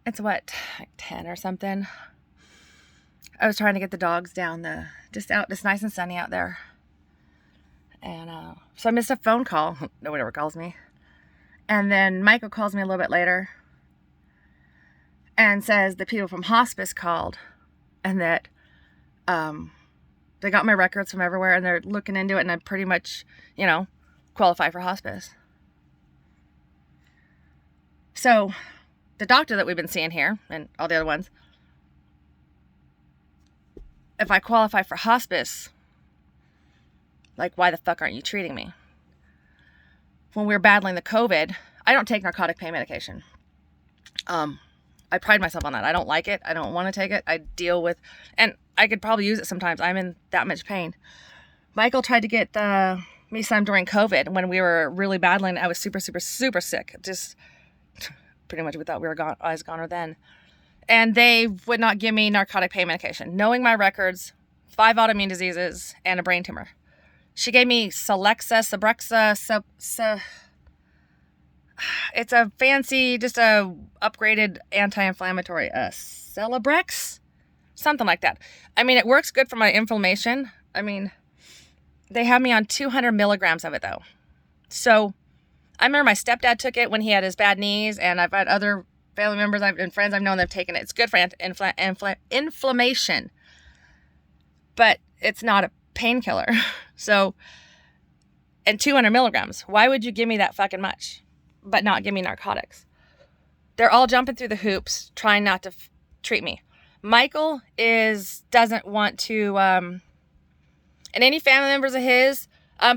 It's what, like 10 or something. I was trying to get the dogs down just out. It's nice and sunny out there. And so I missed a phone call. Nobody ever calls me. And then Michael calls me a little bit later and says the people from Hospice called and that they got my records from everywhere and they're looking into it and I pretty much, qualify for Hospice. So the doctor that we've been seeing here and all the other ones, if I qualify for Hospice, like, why the fuck aren't you treating me? When we were battling the COVID, I don't take narcotic pain medication. I pride myself on that. I don't like it. I don't want to take it. I deal with, and I could probably use it sometimes. I'm in that much pain. Michael tried to get me some during COVID when we were really battling. I was super, super, super sick. Just pretty much we thought we were gone. I was goner then. And they would not give me narcotic pain medication. Knowing my records, 5 autoimmune diseases, and a brain tumor. She gave me Celexa, Celexa, it's a fancy, just a upgraded anti-inflammatory, Celebrex, something like that. I mean, it works good for my inflammation. I mean, they have me on 200 milligrams of it though. So I remember my stepdad took it when he had his bad knees, and I've had other family members and friends I've known that have taken it. It's good for inflammation, but it's not a painkiller. So, and 200 milligrams. Why would you give me that fucking much, but not give me narcotics? They're all jumping through the hoops, trying not to treat me. Michael doesn't want to, and any family members of his,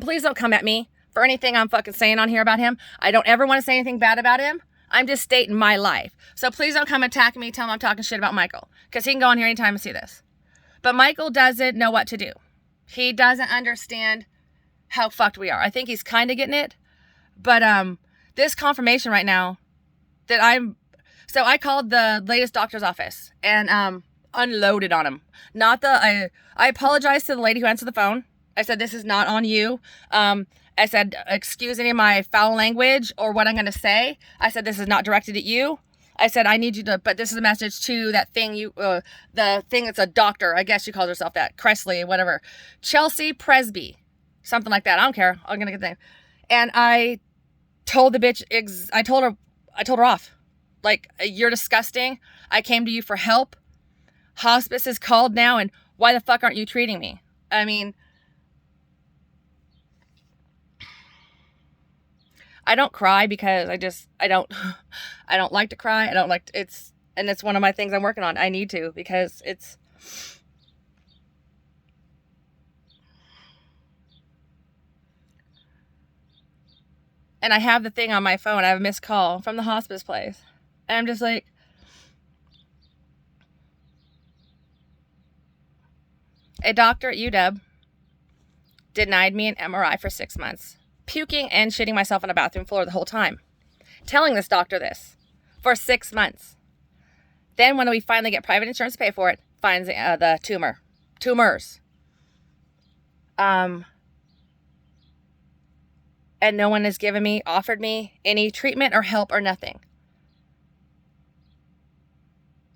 please don't come at me for anything I'm fucking saying on here about him. I don't ever want to say anything bad about him. I'm just stating my life. So please don't come attack me, tell him I'm talking shit about Michael, because he can go on here anytime and see this. But Michael doesn't know what to do. He doesn't understand how fucked we are. I think he's kind of getting it. But this confirmation right now that so I called the latest doctor's office and unloaded on him. I apologized to the lady who answered the phone. I said, this is not on you. I said, excuse any of my foul language or what I'm going to say. I said, this is not directed at you. I said, I need you to, but this is a message to that thing the thing that's a doctor. I guess she calls herself that. Cressley, whatever. Chelsea Presby. Something like that. I don't care. I'm going to get the name. And I told the bitch, I told her off. Like, you're disgusting. I came to you for help. Hospice is called now, and why the fuck aren't you treating me? I mean, I don't cry because I don't like to cry. I don't like to, and it's one of my things I'm working on. I need to, because and I have the thing on my phone. I have a missed call from the hospice place. And I'm just like, a doctor at UW denied me an MRI for 6 months. Puking and shitting myself on a bathroom floor the whole time. Telling this doctor this for 6 months. Then when we finally get private insurance to pay for it, finds the tumors. And no one has offered me any treatment or help or nothing.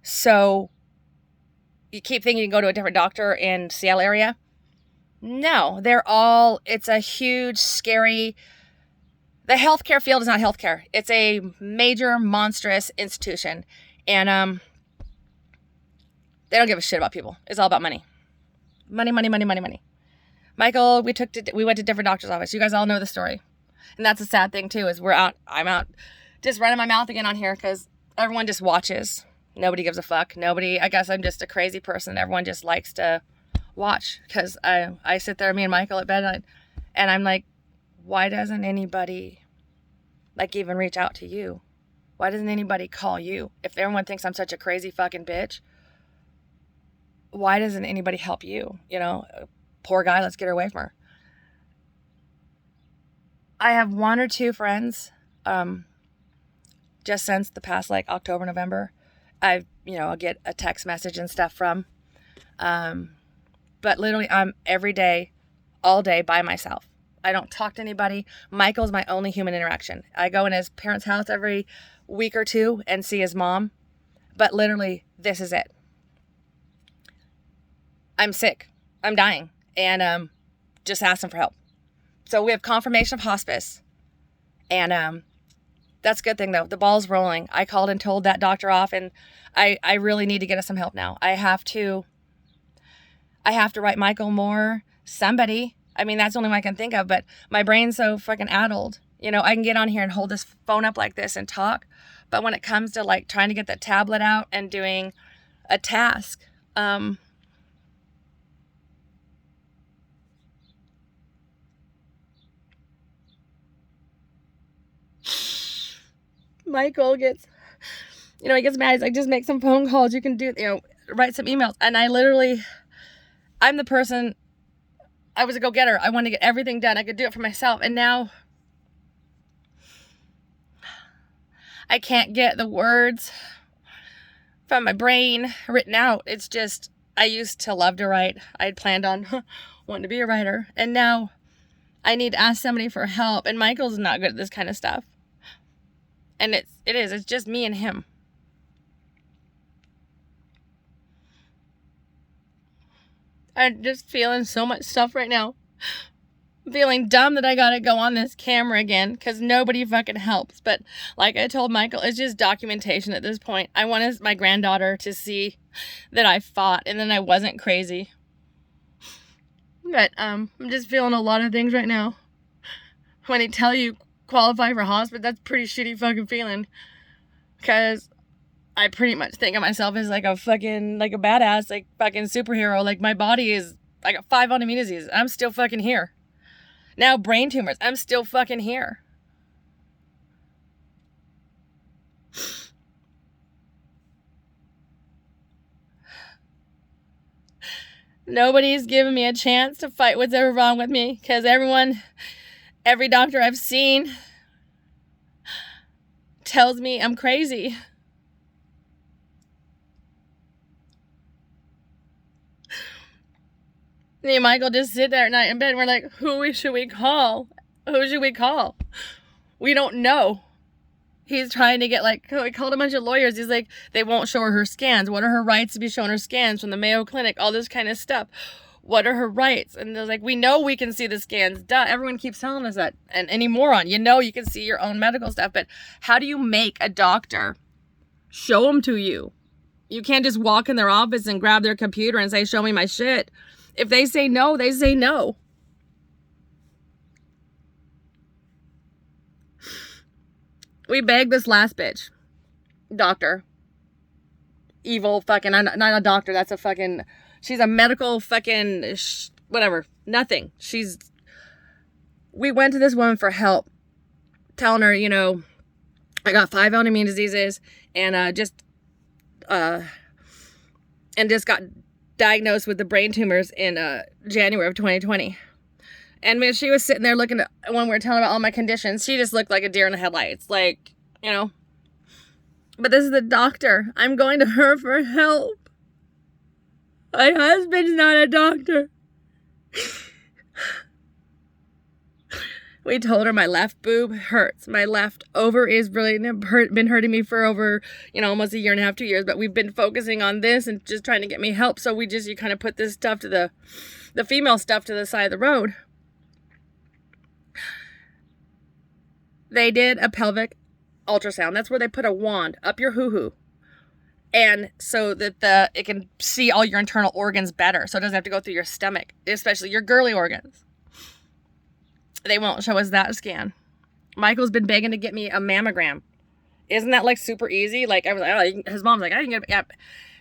So you keep thinking you can go to a different doctor in Seattle area? No, it's a huge, scary, the healthcare field is not healthcare. It's a major, monstrous institution. And they don't give a shit about people. It's all about money. Money, money, money, money, money. Michael, we went to different doctor's office. You guys all know the story. And that's a sad thing too, is I'm out just running my mouth again on here because everyone just watches. Nobody gives a fuck. I guess I'm just a crazy person. Everyone just likes to watch, because I sit there, me and Michael at bed, and I'm like, why doesn't anybody even reach out to you? Why doesn't anybody call you? If everyone thinks I'm such a crazy fucking bitch, why doesn't anybody help you? Poor guy, let's get her away from her. I have 1 or 2 friends, just since the past October, November, I'll get a text message and stuff from, but literally I'm every day, all day by myself. I don't talk to anybody. Michael's my only human interaction. I go in his parents' house every week or 2 and see his mom. But literally, this is it. I'm sick. I'm dying. And just asking for help. So we have confirmation of hospice. And that's a good thing, though. The ball's rolling. I called and told that doctor off, and I really need to get us some help now. I have to write Michael Moore, somebody. I mean, that's the only one I can think of, but my brain's so fucking addled. You know, I can get on here and hold this phone up like this and talk, but when it comes to like trying to get the tablet out and doing a task, Michael gets, he gets mad. He's like, just make some phone calls. You can do, write some emails. And I'm the person, I was a go-getter. I wanted to get everything done. I could do it for myself. And now I can't get the words from my brain written out. It's just, I used to love to write. I had planned on wanting to be a writer. And now I need to ask somebody for help. And Michael's not good at this kind of stuff. And it's just me and him. I'm just feeling so much stuff right now. I'm feeling dumb that I gotta go on this camera again because nobody fucking helps. But like I told Michael, it's just documentation at this point. I wanted my granddaughter to see that I fought and then I wasn't crazy. But I'm just feeling a lot of things right now. When they tell you qualify for hospice, that's a pretty shitty fucking feeling. Because I pretty much think of myself as like a fucking, like a badass, like fucking superhero. Like my body is, I got 5 autoimmune diseases. I'm still fucking here. Now brain tumors. I'm still fucking here. Nobody's giving me a chance to fight what's ever wrong with me. Because every doctor I've seen tells me I'm crazy. Me and Michael just sit there at night in bed and we're like, who should we call? Who should we call? We don't know. He's trying to get we called a bunch of lawyers. He's like, they won't show her scans. What are her rights to be showing her scans from the Mayo Clinic? All this kind of stuff. What are her rights? And they're like, we know we can see the scans. Duh. Everyone keeps telling us that. And any moron, you can see your own medical stuff. But how do you make a doctor show them to you? You can't just walk in their office and grab their computer and say, show me my shit. If they say no, they say no. We begged this last bitch. Doctor. Evil fucking, not a doctor, that's a fucking, she's a medical fucking, whatever, nothing. We went to this woman for help. Telling her, I got 5 autoimmune diseases and just got diagnosed with the brain tumors in January of 2020. And when she was sitting there looking at, when we were telling about all my conditions, she just looked like a deer in the headlights. But this is the doctor. I'm going to her for help. My husband's not a doctor. We told her my left boob hurts. My left ovary is really been hurting me for over, almost a year and a half, 2 years. But we've been focusing on this and just trying to get me help. So you kind of put this stuff to the female stuff to the side of the road. They did a pelvic ultrasound. That's where they put a wand up your hoo-hoo. And so that it can see all your internal organs better. So it doesn't have to go through your stomach, especially your girly organs. They won't show us that scan. Michael's been begging to get me a mammogram. Isn't that super easy? I was like, his mom's like, I can get it. Yeah.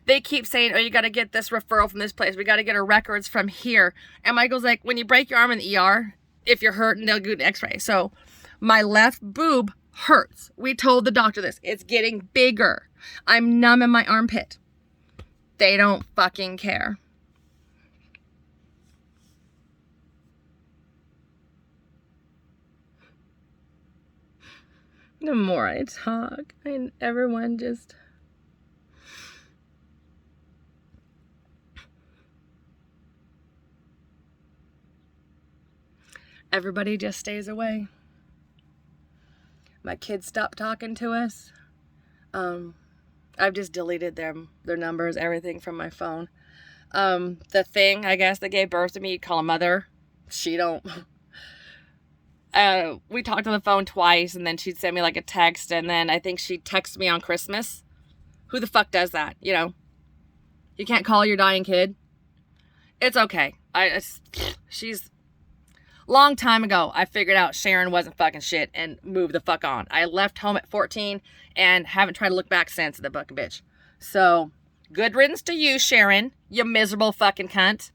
They keep saying, you got to get this referral from this place. We got to get our records from here. And Michael's like, when you break your arm in the ER, if you're hurting, they'll do an x-ray. So my left boob hurts. We told the doctor this. It's getting bigger. I'm numb in my armpit. They don't fucking care. The more I talk, everyone just... Everybody just stays away. My kids stopped talking to us. I I've just deleted their numbers, everything from my phone. The thing, I guess, that gave birth to me, you'd call a mother. She don't. We talked on the phone twice, and then she'd send me like a text, and then I think she'd text me on Christmas. Who the fuck does that? You know, you can't call your dying kid. It's okay. She's long time ago. I figured out Sharon wasn't fucking shit and moved the fuck on. I left home at 14 and haven't tried to look back since, the fucking bitch. So good riddance to you, Sharon. You miserable fucking cunt.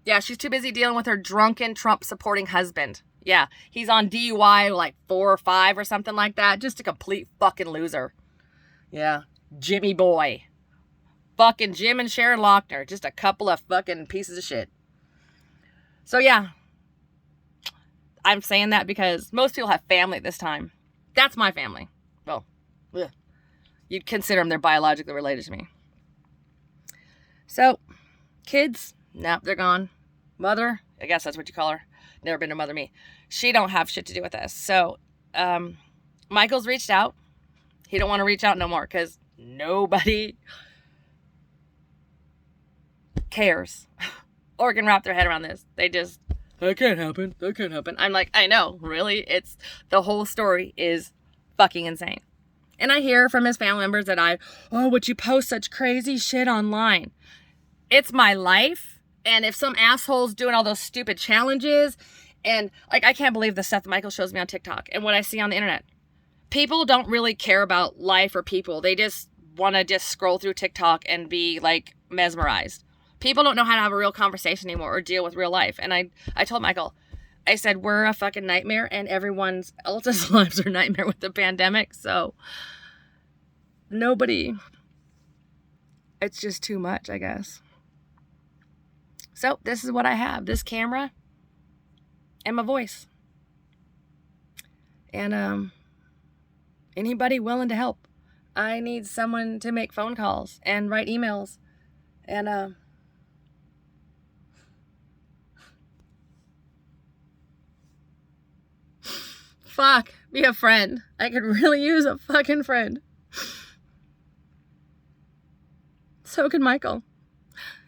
Yeah, she's too busy dealing with her drunken Trump-supporting husband. Yeah, he's on DUI like 4 or 5 or something like that. Just a complete fucking loser. Yeah, Jimmy boy. Fucking Jim and Sharon Lochner. Just a couple of fucking pieces of shit. So yeah, I'm saying that because most people have family at this time. That's my family. Well, ugh. You'd consider them they're biologically related to me. So, kids, nope, they're gone. Mother, I guess that's what you call her. Never been a mother me. She don't have shit to do with this. So, Michael's reached out. He don't want to reach out no more because nobody cares or can wrap their head around this. They just, that can't happen. That can't happen. I'm like, I know, really? It's, the whole story is fucking insane. And I hear from his family members that would you post such crazy shit online? It's my life. And if some asshole's doing all those stupid challenges, and like, I can't believe the stuff that Michael shows me on TikTok and what I see on the internet. People don't really care about life or people. They just want to just scroll through TikTok and be like mesmerized. People don't know how to have a real conversation anymore or deal with real life. And I told Michael, I said, we're a fucking nightmare and everyone else's lives are a nightmare with the pandemic. So nobody, it's just too much, I guess. So this is what I have, this camera and my voice. And anybody willing to help. I need someone to make phone calls and write emails. And fuck, be a friend. I could really use a fucking friend. So could Michael.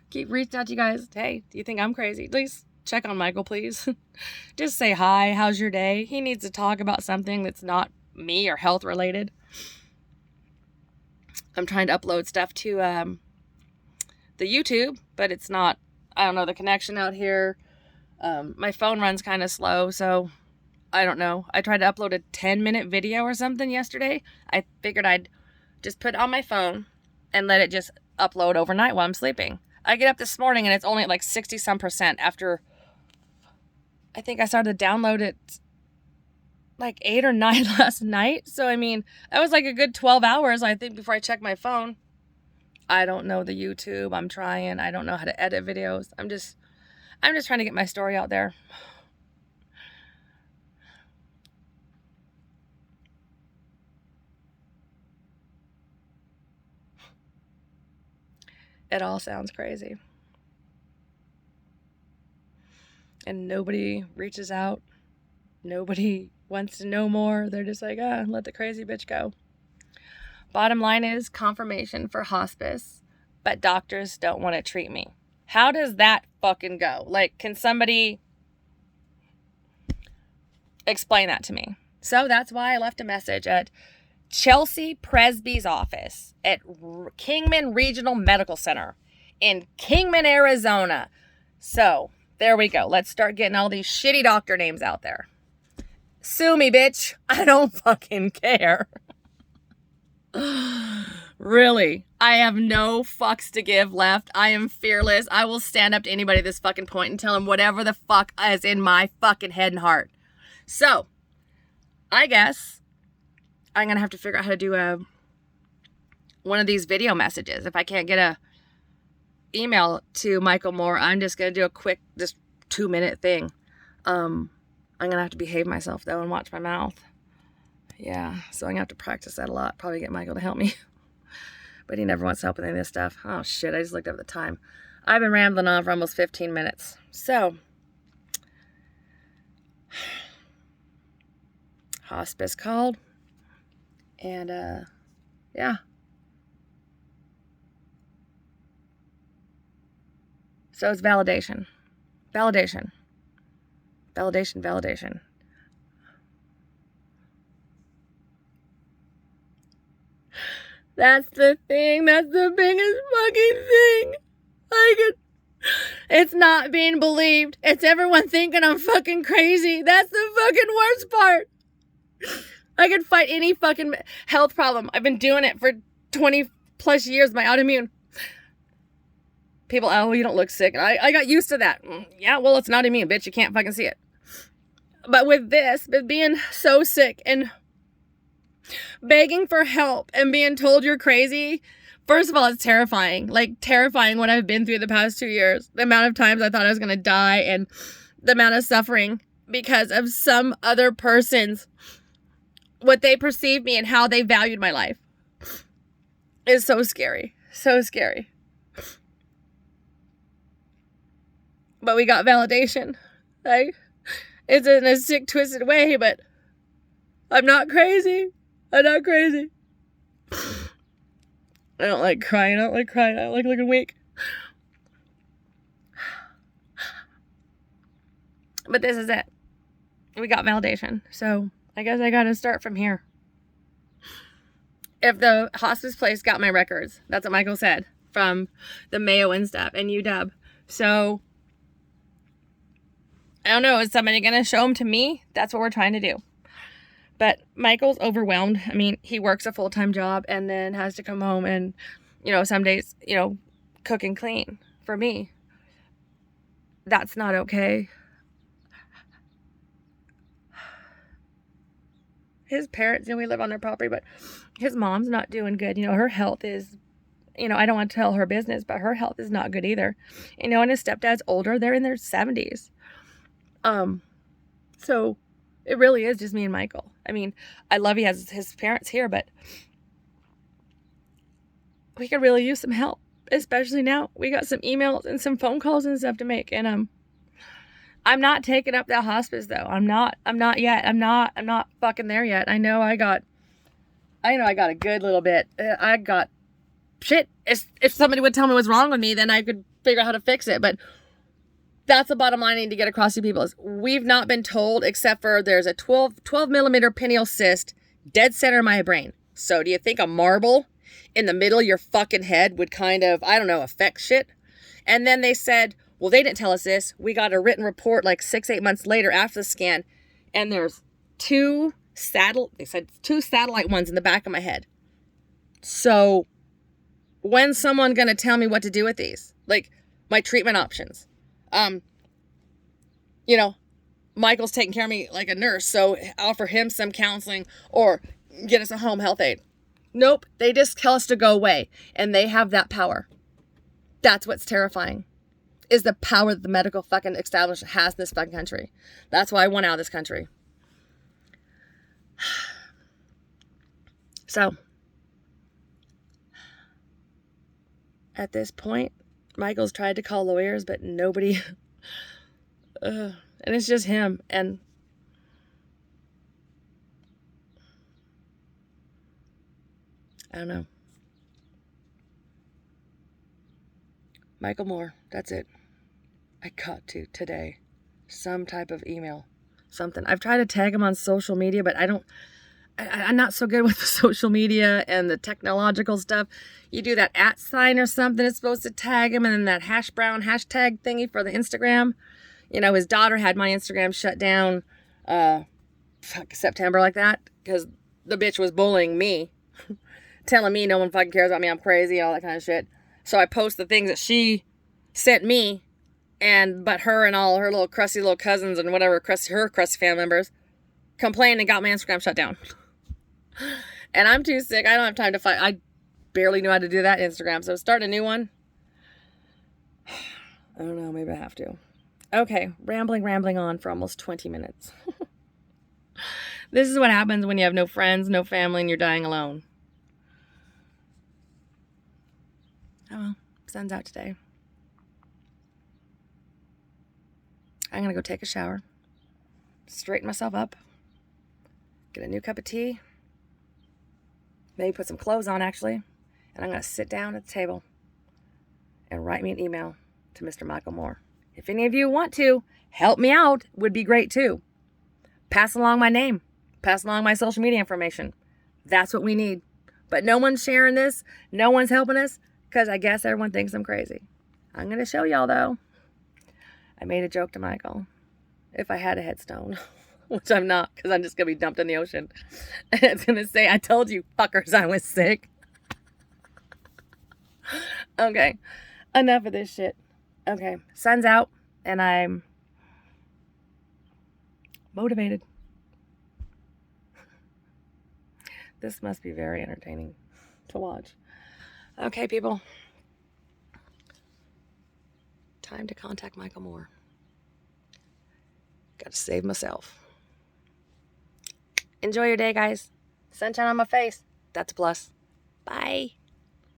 Keep reaching out to you guys. Hey, do you think I'm crazy? Please check on Michael, please. Just say hi. How's your day? He needs to talk about something that's not me or health related. I'm trying to upload stuff to the YouTube, but it's not, I don't know, the connection out here. My phone runs kind of slow, so I don't know. I tried to upload a 10-minute video or something yesterday. I figured I'd just put it on my phone and let it just upload overnight while I'm sleeping. I get up this morning and it's only at like 60-some% after, I think I started to download it like 8 or 9 last night. So, I mean, that was like a good 12 hours, I think, before I checked my phone. I don't know the YouTube. I'm trying. I don't know how to edit videos. I'm just trying to get my story out there. It all sounds crazy. And nobody reaches out. Nobody wants to know more. They're just like, let the crazy bitch go. Bottom line is confirmation for hospice, but doctors don't want to treat me. How does that fucking go? Like, can somebody explain that to me? So that's why I left a message at Chelsea Presby's office at Kingman Regional Medical Center in Kingman, Arizona. So there we go. Let's start getting all these shitty doctor names out there. Sue me, bitch. I don't fucking care. Really. I have no fucks to give left. I am fearless. I will stand up to anybody at this fucking point and tell them whatever the fuck is in my fucking head and heart. So, I guess I'm going to have to figure out how to do one of these video messages. If I can't get a email to Michael Moore, I'm just going to do a quick, just 2-minute thing. I'm going to have to behave myself, though, and watch my mouth. Yeah, so I'm going to have to practice that a lot. Probably get Michael to help me. But he never wants help with any of this stuff. Oh, shit, I just looked up the time. I've been rambling on for almost 15 minutes. So, hospice called. And, Yeah. So it's validation. Validation. Validation, validation. That's the thing. That's the biggest fucking thing. It's not being believed. It's everyone thinking I'm fucking crazy. That's the fucking worst part. I could fight any fucking health problem. I've been doing it for 20 plus years, my autoimmune. People, oh, you don't look sick. And I got used to that. Yeah, well, it's not immune, bitch. You can't fucking see it. But with this, with being so sick and begging for help and being told you're crazy, first of all, it's terrifying. Like, terrifying what I've been through the past 2 years. The amount of times I thought I was going to die and the amount of suffering because of some other person's, what they perceived me and how they valued my life is so scary. So scary. But we got validation. Like, it's in a sick, twisted way, but I'm not crazy. I'm not crazy. I don't like crying. I don't like crying. I don't like looking weak. But this is it. We got validation. So I guess I got to start from here. If the hospice place got my records, that's what Michael said, from the Mayo and stuff and UW. So I don't know. Is somebody going to show them to me? That's what we're trying to do. But Michael's overwhelmed. I mean, he works a full-time job and then has to come home and, some days, cook and clean for me. That's not okay. His parents, we live on their property, but his mom's not doing good. Her health is, I don't want to tell her business, but her health is not good either. And his stepdad's older. They're in their 70s. So it really is just me and Michael. I mean, I love he has his parents here, but we could really use some help, especially now. We got some emails and some phone calls and stuff to make. And I'm not taking up that hospice though. I'm not yet. I'm not fucking there yet. I know I got a good little bit. I got shit. If somebody would tell me what's wrong with me, then I could figure out how to fix it. But that's the bottom line I need to get across to people is we've not been told, except for there's a 12 millimeter pineal cyst dead center of my brain. So do you think a marble in the middle of your fucking head would kind of, affect shit? And then they said, well, they didn't tell us this. We got a written report like 6-8 months later after the scan. And there's two satellite ones in the back of my head. So when's someone going to tell me what to do with these? Like my treatment options. Michael's taking care of me like a nurse, so offer him some counseling or get us a home health aide. Nope, they just tell us to go away, and they have that power. That's what's terrifying, is the power that the medical fucking establishment has in this fucking country. That's why I want out of this country. So, at this point, Michael's tried to call lawyers, but nobody, and it's just him, and I don't know. Michael Moore, that's it. I got to today. Some type of email. Something. I've tried to tag him on social media, but I'm not so good with the social media and the technological stuff. You do that @ sign or something, it's supposed to tag him, and then that #brown hashtag thingy for the Instagram. His daughter had my Instagram shut down September like that because the bitch was bullying me, telling me no one fucking cares about me, I'm crazy, all that kind of shit. So I post the things that she sent me, but her and all her little crusty little cousins and whatever her crusty family members complained and got my Instagram shut down. And I'm too sick. I don't have time to fight. I barely knew how to do that Instagram. So start a new one. I don't know. Maybe I have to. Okay. Rambling on for almost 20 minutes. This is what happens when you have no friends, no family, and you're dying alone. Oh well. Sun's out today. I'm going to go take a shower. Straighten myself up. Get a new cup of tea. Maybe put some clothes on, actually. And I'm going to sit down at the table and write me an email to Mr. Michael Moore. If any of you want to help me out, would be great too. Pass along my name. Pass along my social media information. That's what we need. But no one's sharing this. No one's helping us because I guess everyone thinks I'm crazy. I'm going to show y'all, though. I made a joke to Michael. If I had a headstone, which I'm not because I'm just going to be dumped in the ocean. And it's going to say, I told you fuckers I was sick. Okay. Enough of this shit. Okay. Sun's out and I'm motivated. This must be very entertaining to watch. Okay, people. Time to contact Michael Moore. Got to save myself. Enjoy your day, guys. Sunshine on my face. That's a plus. Bye.